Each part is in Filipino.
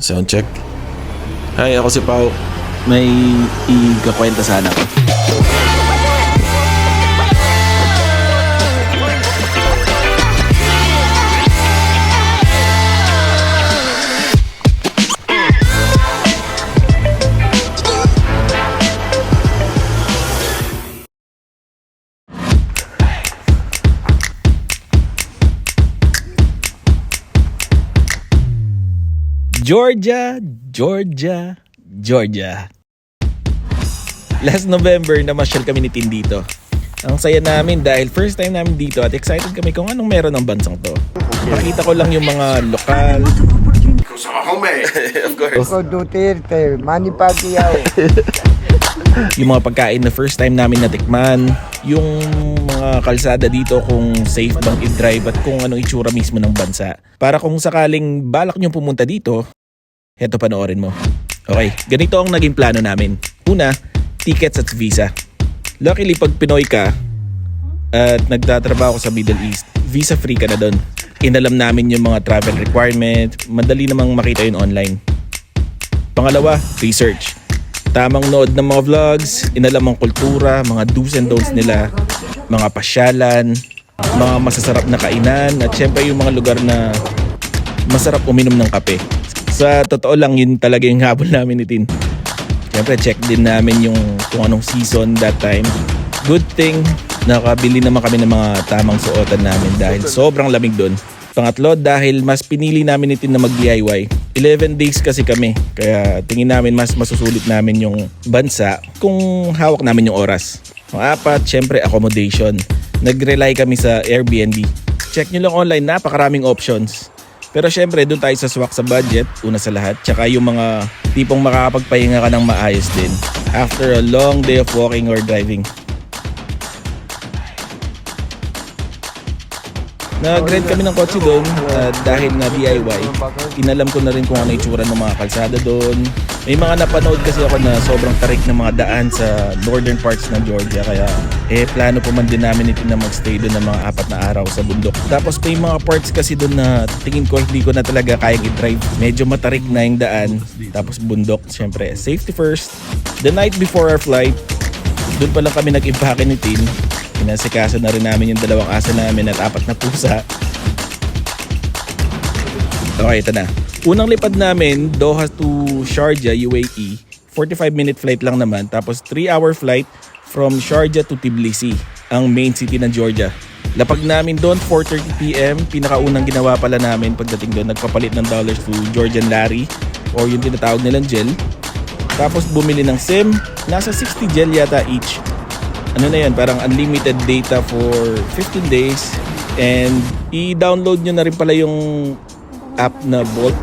Sound check. Hi, ako si Pao. May ikakwenta sana ko. Georgia, Georgia, Georgia. Last November, namasyal kami ni Tin dito. Ang saya namin dahil first time namin dito at excited kami kung anong meron ng bansang to. Makita ko lang yung mga lokal. Of course. Ako Duterte, Manny Pacquiao. Yung mga pagkain na first time namin natikman. Yung mga kalsada dito kung safe bang i-drive at kung anong itsura mismo ng bansa. Para kung sakaling balak nyo pumunta dito, heto panoorin mo. Okay, ganito ang naging plano namin. Una, tickets at visa. Luckily, pag Pinoy ka at nagtatrabaho ka sa Middle East, visa free ka na doon. Inalam namin yung mga travel requirement, madali namang makita yun online. Pangalawa, research. Tamang nood ng mga vlogs, inalam ang kultura, mga do's and don'ts nila, mga pasyalan, mga masasarap na kainan, at syempre yung mga lugar na masarap uminom ng kape. Sa totoo lang, yun talaga yung habol namin ni Tin. Siyempre, check din namin yung kung anong season that time. Good thing, nakabili naman kami ng mga tamang suotan namin dahil sobrang lamig doon. Pangatlo, dahil mas pinili namin ni Tin na mag-DIY. 11 days kasi kami, kaya tingin namin mas masusulit namin yung bansa kung hawak namin yung oras. Pang-apat, syempre, accommodation. Nag-rely kami sa Airbnb. Check nyo lang online, napakaraming options. Pero syempre, doon tayo sa swak sa budget, una sa lahat. Tsaka yung mga tipong makakapagpahinga ka ng maayos din after a long day of walking or driving. Nag-rent kami ng kotse doon dahil na DIY. Inalam ko na rin kung ano itsura ng mga kalsada doon. May mga napanood kasi ako na sobrang tarik ng mga daan sa northern parts ng Georgia. Kaya plano po man din namin ito na magstay doon ng mga 4 na araw sa bundok. Tapos may mga parts kasi doon na tingin ko hindi ko na talaga kayang i-drive. Medyo matarik na yung daan. Tapos bundok, syempre safety first. The night before our flight, doon pa lang kami nag-impake ni Tin. Pinasikaso na rin namin yung 2 aso namin at 4 na pusa. Okay, ito na. Unang lipad namin, Doha to Sharjah, UAE. 45-minute flight lang naman. Tapos 3-hour flight from Sharjah to Tbilisi, ang main city ng Georgia. Lapag namin doon, 4:30 PM. Pinakaunang ginawa pala namin pagdating doon, nagpapalit ng dollars to Georgian lari or yung tinatawag nilang gel. Tapos bumili ng SIM. Nasa 60 gel yata each. Ano na yan, parang unlimited data for 15 days. And i-download nyo na rin pala yung app na Bolt.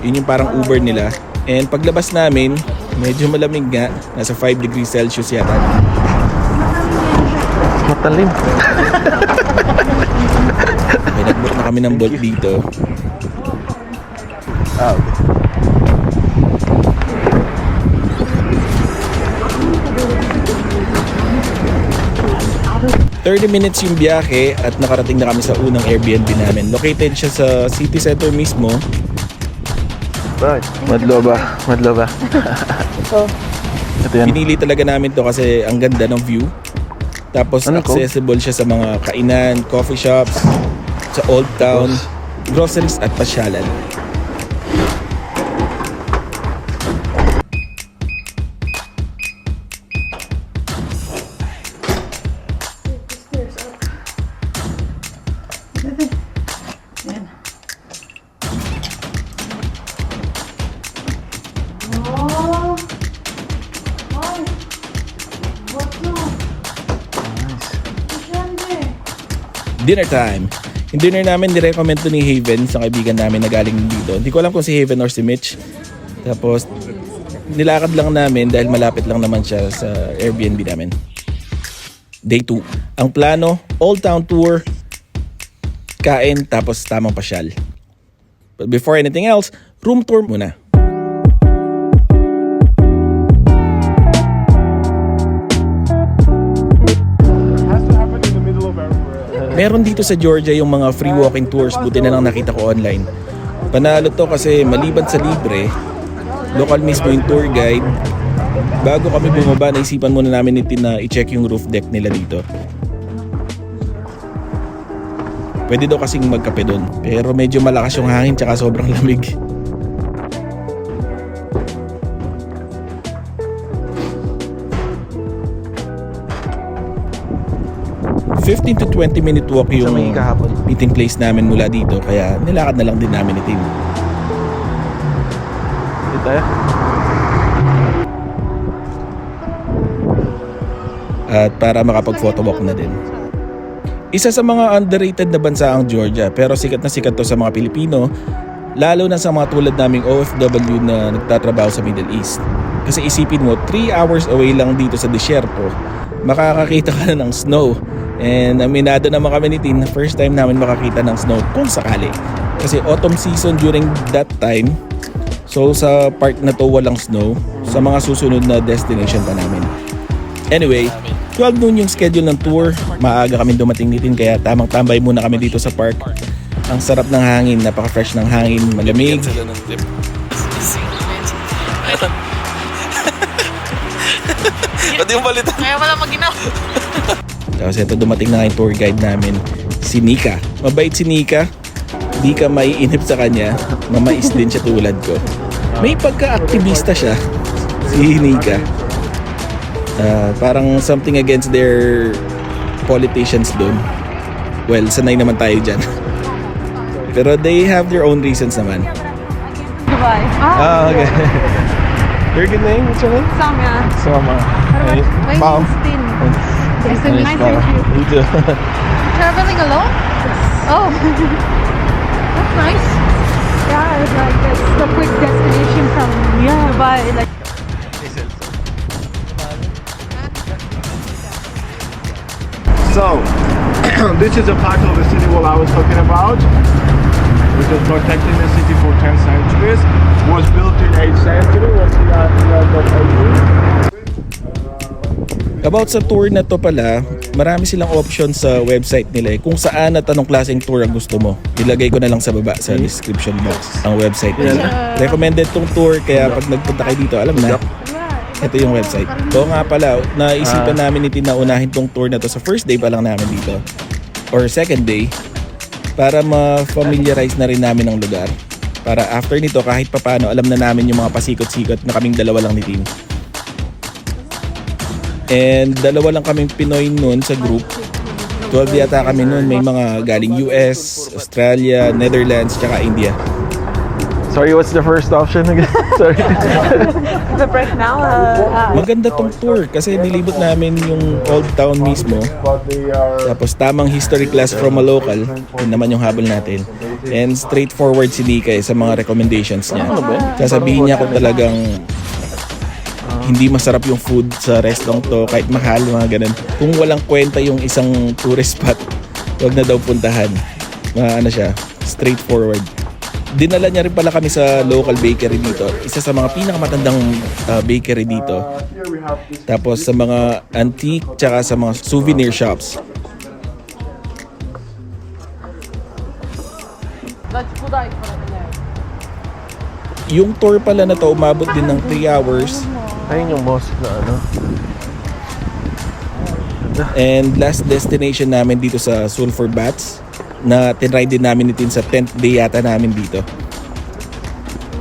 Yun yung parang Uber nila. And paglabas namin, medyo malamig nga. Nasa 5 degrees Celsius yata. Matalim. May nag-book na kami ng Bolt dito. Ah, okay. 30 minutes yung biyahe at nakarating na kami sa unang Airbnb namin. Located siya sa city center mismo. Madloba. Madloba. Ito yan. Pinili talaga namin to kasi ang ganda ng view. Tapos accessible siya sa mga kainan, coffee shops, sa Old Town, groceries at pasyalan. Dinner time. Yung dinner namin, nirecommend to ni Haven, sa kaibigan namin na galing dito. Hindi ko alam kung si Haven or si Mitch. Tapos, nilakad lang namin dahil malapit lang naman siya sa Airbnb namin. Day 2. Ang plano, Old Town Tour, kain, tapos tamang pasyal. But before anything else, room tour muna. Meron dito sa Georgia yung mga free walking tours, buti na lang nakita ko online. Panalo to kasi maliban sa libre, local mismo yung tour guide. Bago kami bumaba, naisipan muna namin na i-check yung roof deck nila dito. Pwede daw kasing magkape doon, pero medyo malakas yung hangin tsaka sobrang lamig. ...15 to 20 minute walk yung meeting place namin mula dito, kaya nilakad na lang din namin ni Tim. Dito tayo. At para makapag-photo walk na din. Isa sa mga underrated na bansa ang Georgia, pero sikat na sikat to sa mga Pilipino, lalo na sa mga tulad naming OFW na nagtatrabaho sa Middle East. Kasi isipin mo, 3 hours away lang dito sa disyerto, makakakita ka na ng snow. And aminado naman kami ni Tim na first time namin makakita ng snow kung sakali. Kasi autumn season during that time, so sa part na to walang snow, sa mga susunod na destination pa namin. Anyway, 12 noon yung schedule ng tour. Maaga kami dumating ni Tim, kaya tamang tambay muna kami dito sa park. Ang sarap ng hangin, napaka-fresh ng hangin, malamig. Pwede yung balitan. Kaya wala maginaw. Tapos ito dumating na yung tour guide namin, si Nika. Mabait si Nika, di ka maiinip sa kanya, mamais din siya tulad ko. May pagka-aktivista siya, si Nika. Parang something against their politicians doon. Well, sanay naman tayo dyan. Pero they have their own reasons naman. Dubai. Okay. Your good name? What's your name? Samya. Soma. My name is Tin. Nice to meet you. You too. Traveling alone? Oh. That's nice. Yeah, it's like it's the quick destination from Dubai. Like So, this is a part of the city wall I was talking about, which was protecting the city for 10 centuries. Was built in 8th century, was here About sa tour na to pala, marami silang options sa website nila kung saan at anong klaseng tour ang gusto mo. Ilagay ko na lang sa baba sa description box ang website nila. Recommended tong tour, kaya pag nagpunta kayo dito, alam na, ito yung website. Oo nga pala, naisipan namin unahin tong tour na to sa first day pa lang namin dito. Or second day, para ma-familiarize na rin namin ang lugar. Para after nito, kahit papano, alam na namin yung mga pasikot-sikot na kaming dalawa lang ni Tim. And dalawa lang kaming Pinoy noon sa group. 12 yata kami noon. May mga galing US, Australia, Netherlands, tsaka India. Sorry, what's the first option again? Sorry. the break now. Maganda tong tour kasi nilibot namin yung Old Town mismo. Tapos tamang history class from a local. Yun naman yung habol natin. And straightforward si Nika sa mga recommendations niya. Sasabihin niya kung talagang hindi masarap yung food sa restaurant to, kahit mahal, mga ganun. Kung walang kwenta yung isang tourist spot, huwag na daw puntahan. Ano siya, straightforward. Dinala niya rin pala kami sa local bakery dito. Isa sa mga pinakamatandang bakery dito. Tapos sa mga antique tsaka sa mga souvenir shops. Yung tour pala na to umabot din ng 3 hours. Ayun yung mosque na ano. And last destination namin dito sa Sulphur Baths na tinride din namin itin sa 10th day yata namin dito.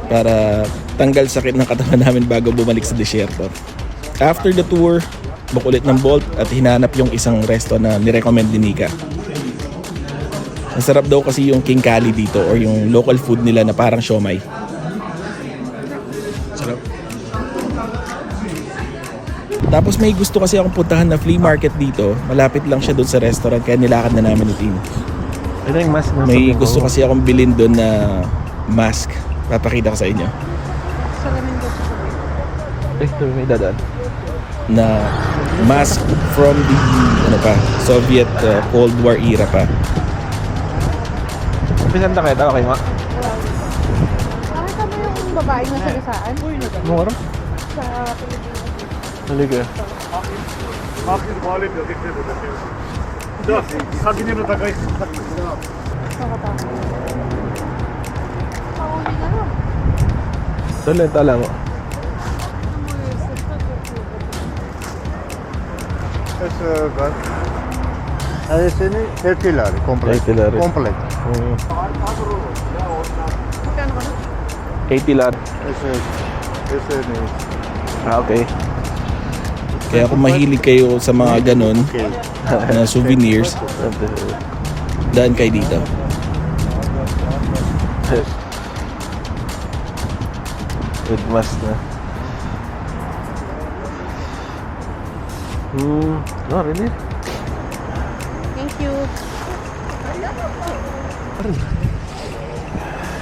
Para tanggal sakit ng katawan namin bago bumalik sa disyerto. After the tour, book ulit ng Bolt at hinanap yung isang resto na nirecommend ni Nika. Masarap daw kasi yung King Kali dito or yung local food nila na parang siomai. Sarap. Tapos may gusto kasi akong puntahan na flea market dito. Malapit lang siya doon sa restaurant kaya nilakad na namin ni Tim. Ito yung mask na May gusto kasi akong bilhin doon na mask. Papakita ko sa inyo. Ito may dadaan. Na mask from the Soviet Cold War era pa. Pisan na kita, okay ma? Nakita mo yung babaeng nasa gasaan? Ano ka rin? Sa Pilipinas. Halika. 先にの高い。 Nakakatawa. Tala mo. Ayesini Etilar complex. Etilar. Complex. 80 lat. Ayesini. Okay. Kaya kung mahilig kayo sa mga ganon Okay. na souvenirs, daan kayo dito. With mask na. No, really? Thank you.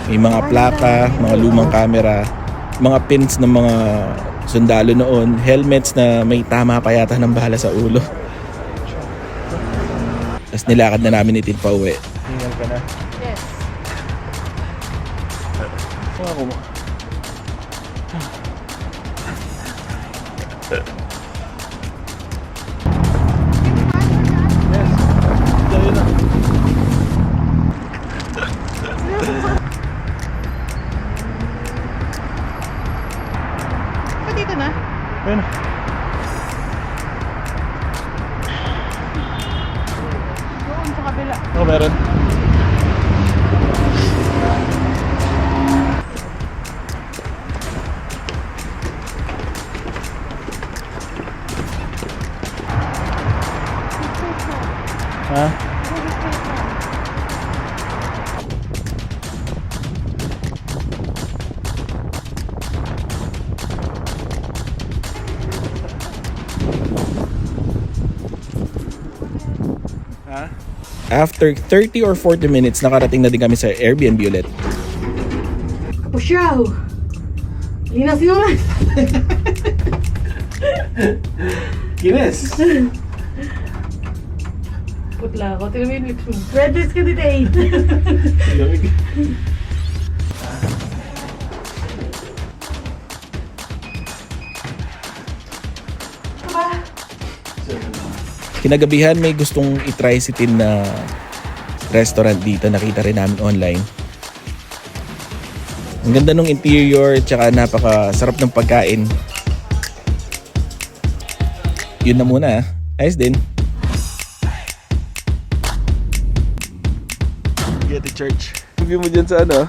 May mga plaka, mga lumang camera, mga pins ng mga sundalo noon, helmets na may tama pa yata ng bala sa ulo. Tapos nilakad na namin itin pa uwi. Hingal ka na. Yes. Ako mo. Pa dito na? Ayun. Doon sa kabila. Oh, meron. Ha? After 30 or 40 minutes, nakarating na din kami sa Airbnb ulit. Pusyaw! Linas naman! Guinness! Putla ako. Tingnan mo yung lips mo. Red dress ka dito eh. Lamig. Kinagabihan may gustong itry si Tin na restaurant dito. Nakita rin namin online. Ang ganda ng interior, tsaka napakasarap ng pagkain. Yun na muna. Ayos din. Get the church. Review mo dyan sa ano?